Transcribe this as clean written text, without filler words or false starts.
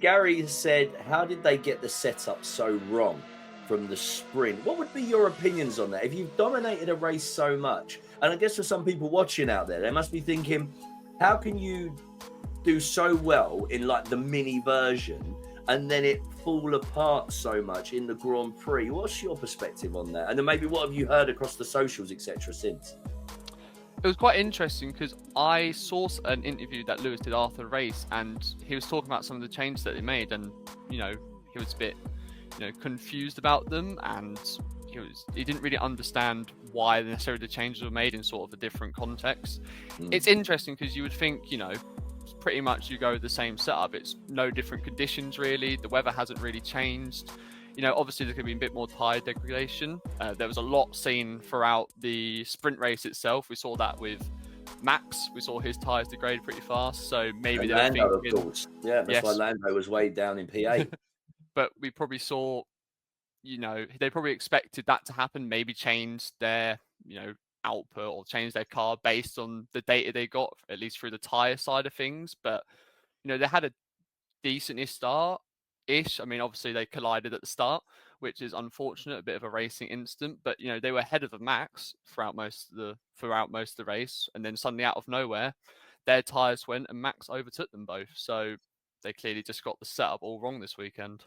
Gary said, how did they get the setup so wrong from the sprint? What would be your opinions on that? If you've dominated a race so much, and I guess for some people watching out there, they must be thinking, how can you do so well in like the mini version and then it fall apart so much in the Grand Prix? What's your perspective on that? And then maybe what have you heard across the socials, etc. since? It was quite interesting because I saw an interview that Lewis did after the race, and he was talking about some of the changes that they made, and he was a bit confused about them, and he didn't really understand why necessarily the changes were made in sort of a different context. It's interesting because you would think pretty much you go with the same setup. It's no different conditions really. The weather hasn't really changed. Obviously there's going to be a bit more tire degradation. There was a lot seen throughout the sprint race itself. We saw that with Max. We saw his tires degrade pretty fast. So maybe they were Lando, thinking, of course. Yeah, that's why Lando was way down in P8. But we probably saw, they probably expected that to happen. Maybe change their, output or change their car based on the data they got, at least through the tire side of things. But they had a decent start ish. I mean, obviously they collided at the start, which is unfortunate, a bit of a racing incident. But they were ahead of the Max throughout most of the race, and then suddenly out of nowhere, their tires went and Max overtook them both. So they clearly just got the setup all wrong this weekend.